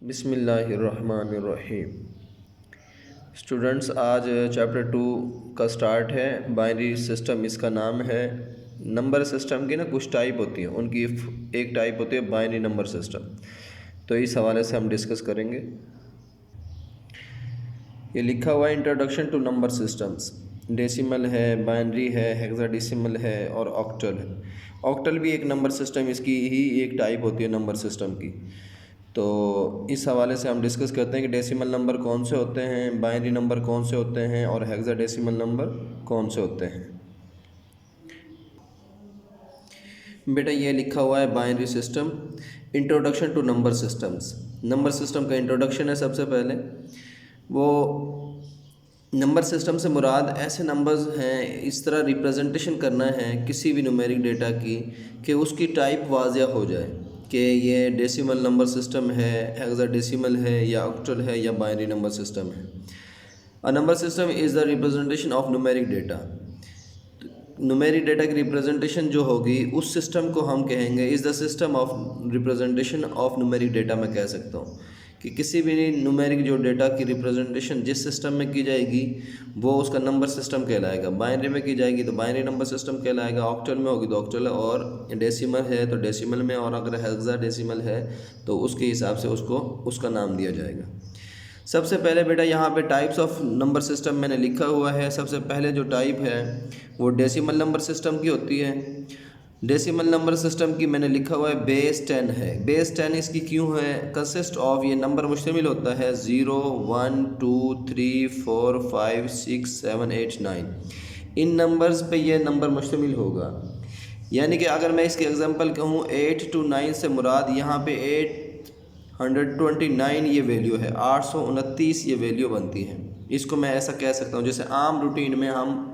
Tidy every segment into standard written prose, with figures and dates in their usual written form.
बिस्मिल्लाहिर्रहमानिर्रहीम। स्टूडेंट्स, आज चैप्टर 2 का स्टार्ट है। बाइनरी सिस्टम इसका नाम है। नंबर सिस्टम की ना कुछ टाइप होती हैं, उनकी एक टाइप होती है बाइनरी नंबर सिस्टम। तो इस हवाले से हम डिस्कस करेंगे। ये लिखा हुआ है introduction to number systems. Decimal है, बाइनरी है, हेक्साडेसिमल है और ऑक्टल है। ऑक्टल भी एक नंबर सिस्टम, इसकी ही एक टाइप होती है नंबर सिस्टम की। तो इस हवाले से हम डिस्कस करते हैं कि डेसिमल नंबर कौन से होते हैं, बाइनरी नंबर कौन से होते हैं और हेक्साडेसिमल नंबर कौन से होते हैं। बेटा ये लिखा हुआ है binary system, introduction to number systems. Number system का इंट्रोडक्शन है। सबसे पहले वो नंबर सिस्टम से मुराद ऐसे नंबर्स हैं, इस तरह रिप्रेजेंटेशन करना है किसी भी न्यूमेरिक डेटा की कि उसकी टाइप वाज़िया हो जाए कि ये डेसिमल नंबर सिस्टम है, हेक्साडेसिमल है या ऑक्टल है या बाइनरी नंबर सिस्टम है। A number system is the representation of numeric data. Numeric data की रिप्रेजेंटेशन जो होगी उस सिस्टम को हम कहेंगे is the system of representation of numeric data. मैं कह सकता हूँ कि किसी भी न्यूमेरिक जो डेटा की रिप्रेजेंटेशन जिस सिस्टम में की जाएगी वो उसका नंबर सिस्टम कहलाएगा। बाइनरी में की जाएगी तो बाइनरी नंबर सिस्टम कहलाएगा, ऑक्टल में होगी तो ऑक्टल, और डेसिमल है तो डेसिमल में, और अगर हेक्साडेसिमल है तो उसके हिसाब से उसको उसका नाम दिया जाएगा। सबसे पहले बेटा यहाँ पे टाइप्स ऑफ नंबर सिस्टम मैंने लिखा हुआ है। सबसे पहले जो टाइप है वो डेसिमल नंबर सिस्टम की होती है। डेसिमल नंबर सिस्टम की मैंने लिखा हुआ है बेस 10 है। बेस 10 इसकी क्यों है? कंसिस्ट ऑफ, ये नंबर मुश्तमिल होता है 0, 1, 2, 3, 4, 5, 6, 7, 8, 9। इन नंबर्स पे ये नंबर मुश्तमिल होगा। यानी कि अगर मैं इसके एग्जांपल कहूँ 8 to 9 से मुराद यहाँ पे 829 ये वैल्यू है, 829 ये वैल्यू बनती है। इसको मैं ऐसा कह सकता हूँ जैसे आम रूटीन में हम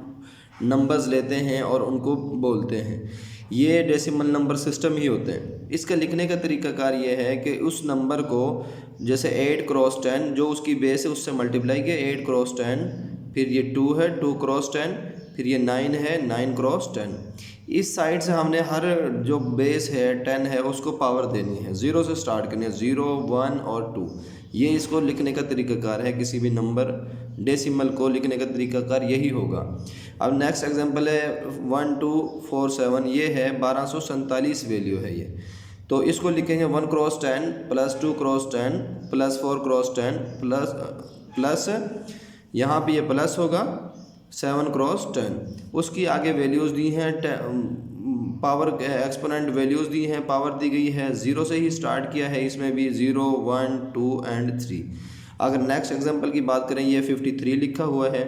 नंबर्स लेते हैं और उनको बोलते हैं, ये डेसिमल नंबर सिस्टम ही होते हैं। इसका लिखने का तरीकाकार ये है कि उस नंबर को जैसे 8 क्रॉस 10 जो उसकी बेस है उससे मल्टीप्लाई किया, 8 क्रॉस 10, फिर ये 2 है 2 क्रॉस 10, फिर ये 9 है 9 क्रॉस 10। इस साइड से हमने हर जो बेस है 10 है उसको पावर देनी है, 0 से स्टार्ट करनी है, 0, 1 और 2। ये इसको लिखने का तरीकाकार है। किसी भी नंबर डेसिमल को लिखने का तरीकाकार यही होगा। अब नेक्स्ट एग्जांपल है 1247, ये है 1247 वैल्यू है ये। तो इसको लिखेंगे 1 cross 10 plus 2 cross 10 plus 4 cross 10 plus यहाँ पे ये प्लस होगा 7 क्रॉस 10। उसकी आगे वैल्यूज़ दी हैं, पावर एक्सपोनेंट वैल्यूज़ दी हैं, पावर दी गई है, 0 से ही स्टार्ट किया है। इसमें भी 0, 1, 2 एंड 3। अगर नेक्स्ट एग्जांपल की बात करें, ये 53 लिखा हुआ है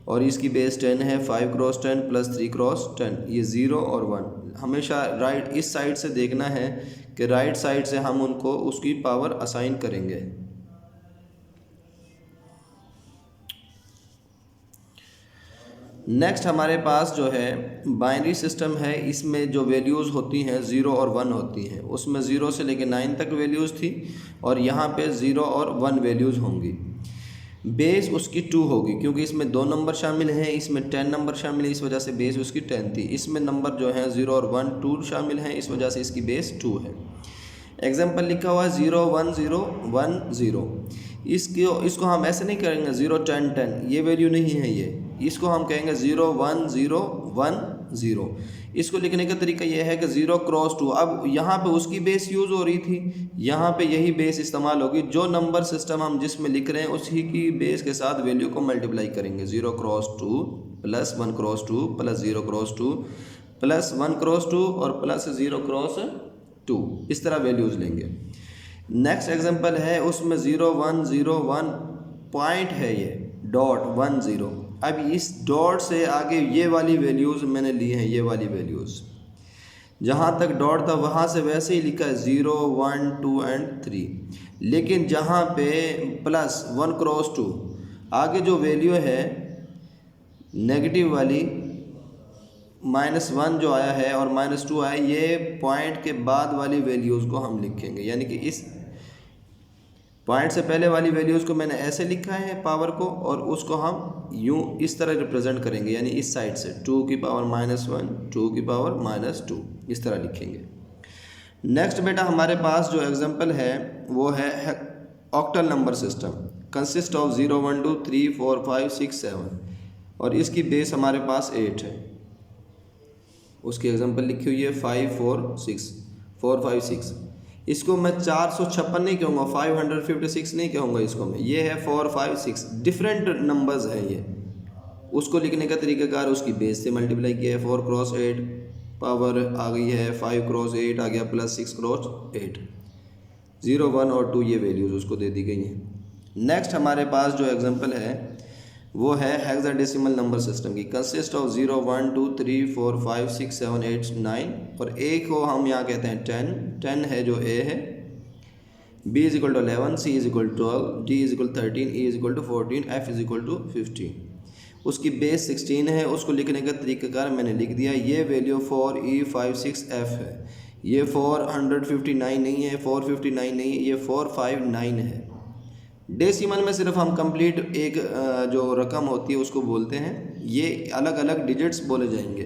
और इसकी बेस 10 है, 5 क्रॉस 10 प्लस 3 क्रॉस 10, ये 0 और 1। हमेशा राइट इस साइड से देखना है कि राइट साइड से हम उनको उसकी पावर असाइन करेंगे। नेक्स्ट हमारे पास जो है बाइनरी सिस्टम है, इसमें जो वैल्यूज़ होती हैं 0 और 1 होती हैं। उसमें 0 से लेकर 9 तक वैल्यूज़ थी और यहाँ पे 0 और 1 वैल्यूज़ होंगी। बेस उसकी 2 होगी क्योंकि इसमें 2 नंबर शामिल हैं, इसमें 10 नंबर शामिल है, इस वजह से बेस उसकी 10 थी। इसमें नंबर जो है 0 और 1 2 शामिल हैं, इस वजह से इसकी बेस 2 है। एग्जाम्पल लिखा हुआ है 0, 1, 0, 1, 0। इसको हम ऐसे नहीं करेंगे 0, 10, 10, ये वैल्यू नहीं है ये। इसको हम कहेंगे 0, 1, 0, 1, 0। इसको लिखने का तरीका यह है कि 0 क्रॉस 2। अब यहाँ पे उसकी बेस यूज़ हो रही थी, यहाँ पे यही बेस इस्तेमाल होगी। जो नंबर सिस्टम हम जिसमें लिख रहे हैं उसी की बेस के साथ वैल्यू को मल्टीप्लाई करेंगे। 0 cross 2 plus 1 cross 2 plus 0 cross 2 plus 1 cross 2 और प्लस 0 क्रॉस 2, इस तरह वैल्यूज़ लेंगे। नेक्स्ट एग्जांपल है, उसमें 0, 1, 0, 1 पॉइंट है, ये डॉट 1, 0। अब इस डॉट से आगे ये वाली वैल्यूज़ मैंने ली हैं, ये वाली वैल्यूज़ जहाँ तक डॉट था वहाँ से वैसे ही लिखा है 0, 1, 2 एंड 3। लेकिन जहाँ पे प्लस 1 क्रॉस 2 आगे जो वैल्यू है नेगेटिव वाली -1 जो आया है और -2 आया, ये पॉइंट के बाद वाली वैल्यूज़ को हम लिखेंगे। यानी कि इस पॉइंट से पहले वाली वैल्यूज़ को मैंने ऐसे लिखा है पावर को, और उसको हम यूँ इस तरह रिप्रेजेंट करेंगे, यानी इस साइड से 2 की पावर -1 2 की पावर -2 इस तरह लिखेंगे। नेक्स्ट बेटा हमारे पास जो एग्जांपल है वो है octal number system consist of 0 1 2 3 4 5 6 7 और इसकी बेस हमारे पास 8 है। उसकी एग्जांपल लिखी हुई है 5 4 6 4 5 6। इसको मैं 456 नहीं कहूँगा, 556 नहीं कहूँगा इसको मैं, ये है 4 5 6, डिफरेंट नंबर्स हैं ये। उसको लिखने का तरीक़ाकार उसकी बेस से मल्टीप्लाई किया है। 4 क्रॉस 8 पावर आ गई है 5 क्रॉस 8 आ गया प्लस 6 क्रॉस 8, 0 1 और 2 ये वैल्यूज़ उसको दे दी गई हैं। नेक्स्ट हमारे पास जो एग्जांपल है वो है हेक्साडेसिमल नंबर सिस्टम की, कंसिस्ट ऑफ 0 1 2 3 4 5 6 7 8 9 और ए को हम यहाँ कहते हैं 10 है जो ए है, b is equal to 11, c is equal to 12, d is equal 13, e is equal to 14, f is equal to 15। उसकी बेस 16 है। उसको लिखने का तरीक़ाकार मैंने लिख दिया, ये वैल्यू 4e56f है। ये 459 नहीं है, 459 नहीं है, ये 459 है। डेसिमल में सिर्फ हम कंप्लीट एक जो रकम होती है उसको बोलते हैं, ये अलग अलग डिजिट्स बोले जाएंगे।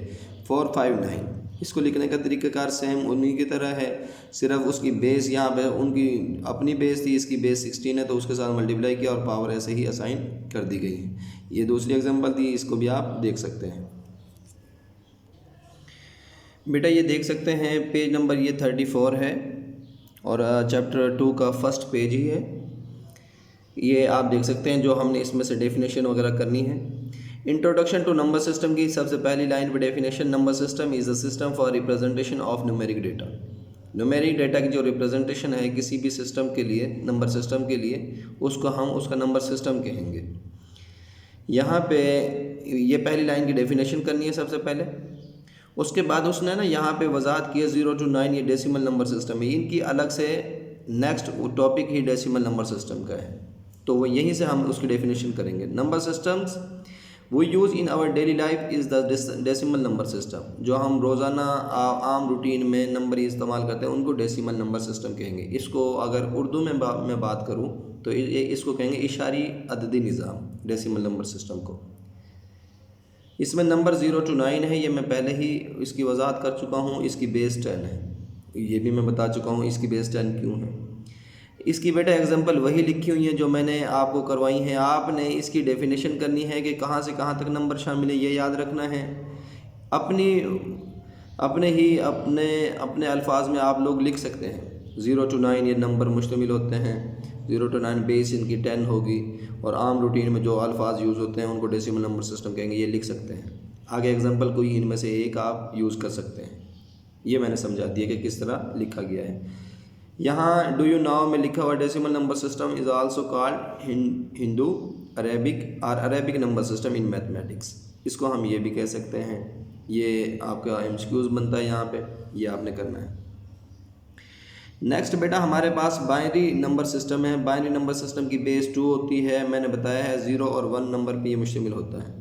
459 इसको लिखने का तरीक़ाकार सेम उन्हीं की तरह है, सिर्फ उसकी बेस यहाँ पे उनकी अपनी बेस थी, इसकी बेस 16 है तो उसके साथ मल्टीप्लाई किया और पावर ऐसे ही असाइन कर दी गई है। ये दूसरी एग्जांपल थी, इसको भी आप देख सकते हैं। बेटा ये देख सकते हैं पेज नंबर ये 34 है और चैप्टर 2 का फर्स्ट पेज ही है। ये आप देख सकते हैं जो हमने इसमें से डेफिनेशन वगैरह करनी है। इंट्रोडक्शन टू नंबर सिस्टम की सबसे पहली लाइन पे definition, number system is a system for representation of numeric data. Numeric data की जो रिप्रेजेंटेशन है किसी भी सिस्टम के लिए, नंबर सिस्टम के लिए, उसको हम उसका नंबर सिस्टम कहेंगे। यहाँ पे ये पहली लाइन की डेफिनेशन करनी है सबसे पहले। उसके बाद उसने ना यहाँ पे वजाहत की है 0 to 9 ये डेसिमल नंबर सिस्टम है, इनकी अलग से नेक्स्ट टॉपिक ही डेसिमल नंबर सिस्टम का है, तो वो यहीं से हम उसकी डेफिनेशन करेंगे। नंबर सिस्टम्स वो use in our daily life is the decimal number system. जो हम रोज़ाना आम रूटीन में नंबर इस्तेमाल करते हैं उनको डेसिमल नंबर सिस्टम कहेंगे। इसको अगर उर्दू में मैं बात करूँ तो इसको कहेंगे इशारी अददी निज़ाम, डेसिमल नंबर सिस्टम को। इसमें नंबर 0 to 9 है, ये मैं पहले ही इसकी वजाहत कर चुका हूँ। इसकी बेस 10 है, ये भी मैं बता चुका हूँ इसकी बेस 10 क्यों है। इसकी बेटा एग्जांपल वही लिखी हुई है जो मैंने आपको करवाई हैं। आपने इसकी डेफिनेशन करनी है कि कहाँ से कहाँ तक नंबर शामिल है, ये याद रखना है। अपने अल्फाज में आप लोग लिख सकते हैं 0 to 9 ये नंबर मुश्तमिल होते हैं। 0 to 9 बेस इनकी 10 होगी और आम रूटीन में जो अल्फाज यूज़ होते हैं उनको डेसिमल नंबर सिस्टम कहेंगे, ये लिख सकते हैं। आगे एग्जांपल कोई इनमें से एक आप यूज़ कर सकते हैं। ये मैंने समझा दिया कि किस तरह लिखा गया है। यहाँ डू यू नाउ में लिखा हुआ decimal number system is also called Hindu Arabic number system in mathematics. इसको हम ये भी कह सकते हैं। ये आपका एमसीक्यूज बनता है, यहाँ पे ये आपने करना है। नेक्स्ट बेटा हमारे पास बाइनरी नंबर सिस्टम है। बाइनरी नंबर सिस्टम की बेस 2 होती है, मैंने बताया है 0 और 1 नंबर पे ये मुश्तमिल होता है।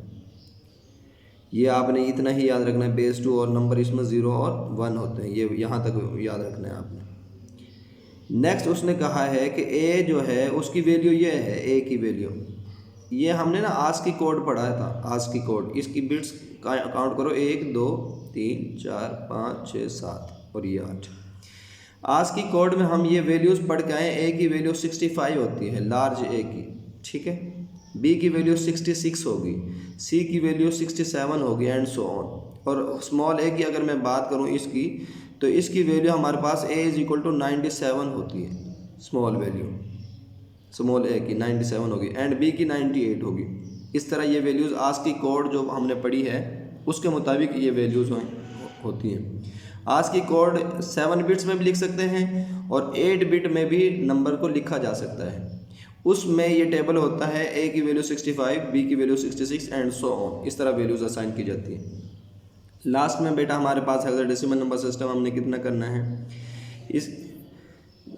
ये आपने इतना ही याद रखना है, बेस 2 और नंबर इसमें 0 और 1 होते हैं, ये यहाँ तक याद रखना है आपने। नेक्स्ट उसने कहा है कि ए जो है उसकी वैल्यू ये है, ए की वैल्यू ये हमने ना आस्की कोड पढ़ा था। आस्की कोड, इसकी बिट्स काउंट करो 1 2 3 4 5 6 7 और ये 8। आस्की कोड में हम ये वैल्यूज़ पढ़ के आए। ए की वैल्यू 65 होती है, लार्ज ए की, ठीक है। बी की वैल्यू 66 होगी, सी की वैल्यू 67 होगी एंड सो ऑन। और स्मॉल ए की अगर मैं बात करूँ इसकी, तो इसकी वैल्यू हमारे पास ए इज इक्वल टू 97 होती है। स्मॉल वैल्यू स्मॉल ए की 97 होगी एंड बी की 98 होगी। इस तरह ये वैल्यूज़ आस्की कोड जो हमने पढ़ी है उसके मुताबिक ये वैल्यूज़ होती हैं। आस्की कोड 7 बिट्स में भी लिख सकते हैं और 8 बिट में भी नंबर को लिखा जा सकता है। उसमें ये टेबल होता है, ए की वैल्यू 65, बी की वैल्यू 66 एंड सो ऑन। इस तरह वैल्यूज़ असाइन की जाती हैं। लास्ट में बेटा हमारे पास हेक्साडेसिमल नंबर सिस्टम हमने कितना करना है। इस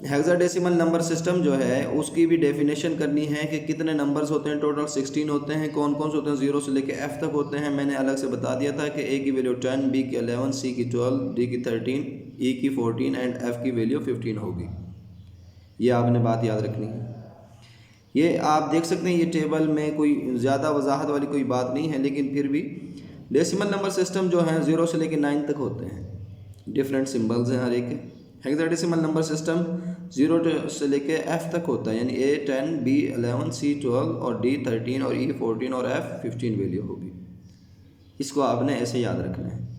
हेक्साडेसिमल नंबर सिस्टम जो है उसकी भी डेफिनेशन करनी है कि कितने नंबर्स होते हैं। टोटल 16 होते हैं। कौन कौन से होते हैं? 0 से लेकर F तक होते हैं। मैंने अलग से बता दिया था कि ए की वैल्यू 10, बी की 11, सी की 12, डी की 13, ई की 14 एंड एफ की वैल्यू 15 होगी। ये आपने बात याद रखनी है। ये आप देख सकते हैं, ये टेबल में कोई ज़्यादा वजाहत वाली कोई बात नहीं है, लेकिन फिर भी डेसिमल नंबर सिस्टम जो है 0 से लेकर 9 तक होते हैं। डिफरेंट सिंबल्स हैं हर एक। हेक्साडेसिमल नंबर सिस्टम 0 से लेके F तक होता है, यानी A10, B11, C12 और D13 और E14 और F15 वैल्यू होगी। इसको आपने ऐसे याद रखना है।